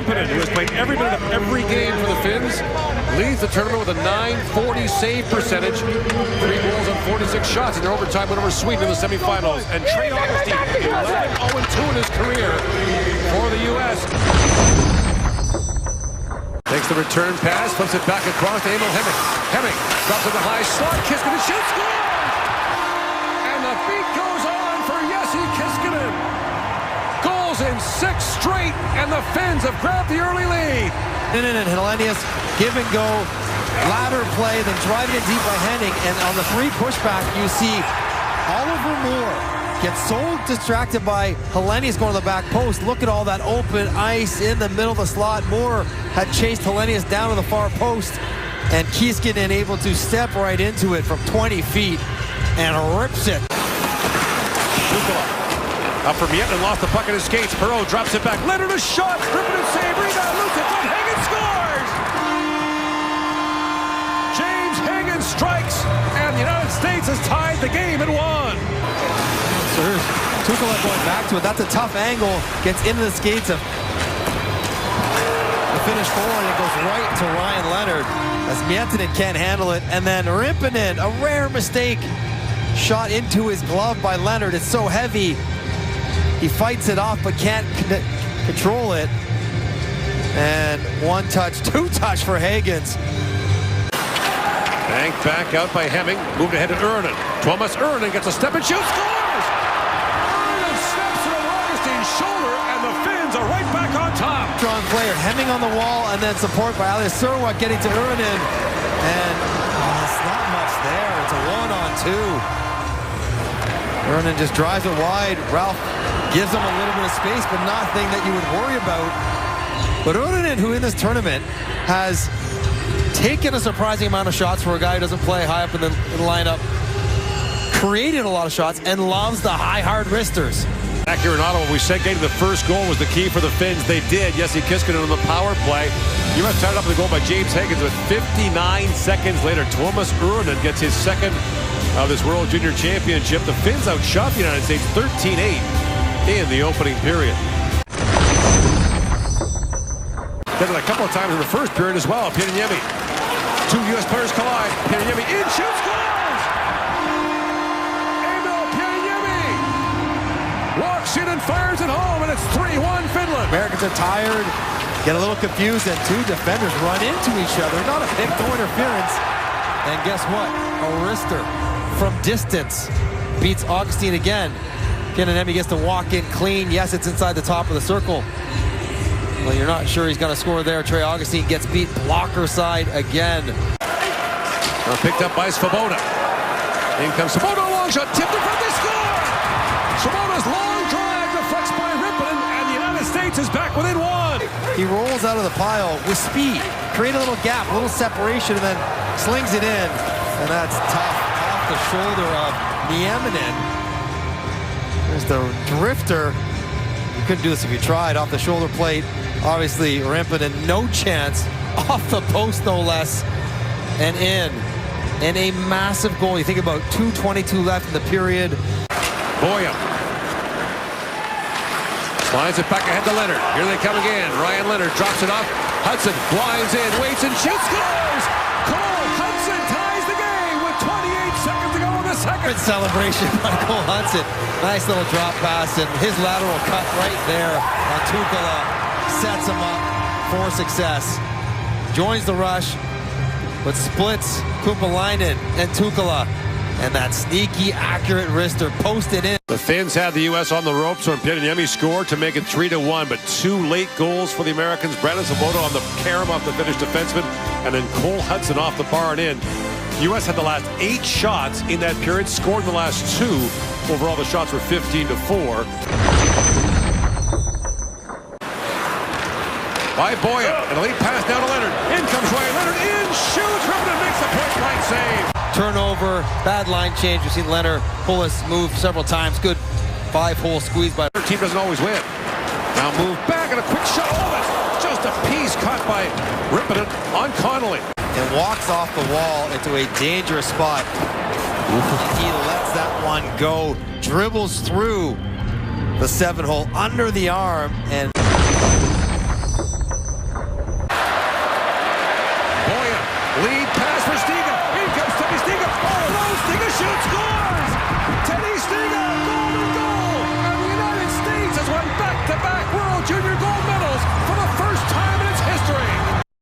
Rimpinen, who has played every minute of every game for the Finns, leads the tournament with a .940 save percentage. 3 goals on 46 shots in their overtime win over Sweden in the semifinals. And Trey Augustine, 11-0-2 in his career for the U.S. Takes the return pass, flips it back across to Emil Hemming. Hemming drops it to high slot. Kiskinen shoots, scores! And the beat goes on for Jesse Kiskinen. Goals in 6 straight, and the Finns have grabbed the early lead. And Hellenius give and go, ladder play, then driving it deep by Henning. And on the 3 pushback, you see Oliver Moore gets so distracted by Hellenius going to the back post. Look at all that open ice in the middle of the slot. Moore had chased Hellenius down to the far post, and Kiskinen able to step right into it from 20 feet and rips it. Up from Miettinen, lost the puck in his skates. Perreault drops it back. Leonard a shot. Ripping and save. Rebound. Loose it. Hagen scores. James Hagen strikes, and the United States has tied the game at 1. So here's Tukala going back to it. That's a tough angle. Gets into the skates of the Finnish forward. It goes right to Ryan Leonard as Miettinen can't handle it. And then Rimpinen, a rare mistake. Shot into his glove by Leonard. It's so heavy. He fights it off but can't control it. And 1 touch, 2 touch for Hagens. Banked back out by Hemming. Moved ahead to Yrnen. Tuomas Yrnen gets a step and shoots. Scores! Yrnen snaps it over Augustine's shoulder, and the Finns are right back on top. Strong player. Hemming on the wall, and then support by Elias Surwa getting to Yrnen. And it's not much there. It's a 1-on-2. Yrnen just drives it wide. Ralph gives him a little bit of space, but nothing that you would worry about. But Yrnen, who in this tournament has taken a surprising amount of shots for a guy who doesn't play high up in the lineup, created a lot of shots, and loves the high, hard wristers. Back here in Ottawa, we said getting the first goal was the key for the Finns. They did. Jesse Kiskinen on the power play. You must tied up with a goal by James Hagens, but 59 seconds later, Tuomas Yrnen gets his second of this World Junior Championship. The Finns outshot the United States 13-8 in the opening period. Did it a couple of times in the first period as well. Pieniemi. 2 U.S. players collide. Pieniemi in, shoots, scores! Emil Pieniemi walks in and fires it home, and it's 3-1 Finland. Americans are tired, get a little confused, and 2 defenders run into each other. Not a big no interference. And guess what? A wrister from distance beats Augustine again. Pieniemi gets to walk in clean. Yes, it's inside the top of the circle. Well, you're not sure he's going to score there. Trey Augustine gets beat blocker side again. Picked up by Svoboda. In comes Svoboda, long shot, tipped in front, they score! Svoboda's long drive deflects by Rimpinen, and the United States is back within 1. He rolls out of the pile with speed, create a little gap, a little separation, and then slings it in. And that's tough off the shoulder of Nieminen. There's the drifter. You couldn't do this if you tried. Off the shoulder plate. Obviously, Rimpinen, no chance. Off the post, no less. And in. And a massive goal. You think about 2:22 left in the period. Boyum. Slides it back ahead to Leonard. Here they come again. Ryan Leonard drops it off. Hudson blinds in, waits and shoots, scores! Cole Hudson ties the game with 28 seconds to go in the second. Good celebration by Cole Hudson. Nice little drop pass, and his lateral cut right there on Tukala sets him up for success. Joins the rush, but splits Kumpalainen and Tukala. And that sneaky, accurate wrister posted in. The Finns had the U.S. on the ropes when Pieniemi scored to make it 3-1, but 2 late goals for the Americans. Brandon Svoboda on the carom off the Finnish defenseman, and then Cole Hudson off the bar and in. The U.S. had the last 8 shots in that period, scored in the last 2. Overall, the shots were 15-4. By Boyum, and a late pass down to Leonard. In comes Ryan Leonard, in, shoots, Rimpinen makes the point-blank save. Turnover, bad line change. We've seen Leonard pull his move several times. Good 5-hole squeeze by. Their team doesn't always win. Now move back and a quick shot. Oh, that's just a piece caught by Rimpinen on Connolly. And walks off the wall into a dangerous spot. And he lets that one go. Dribbles through the 7-hole under the arm and Lead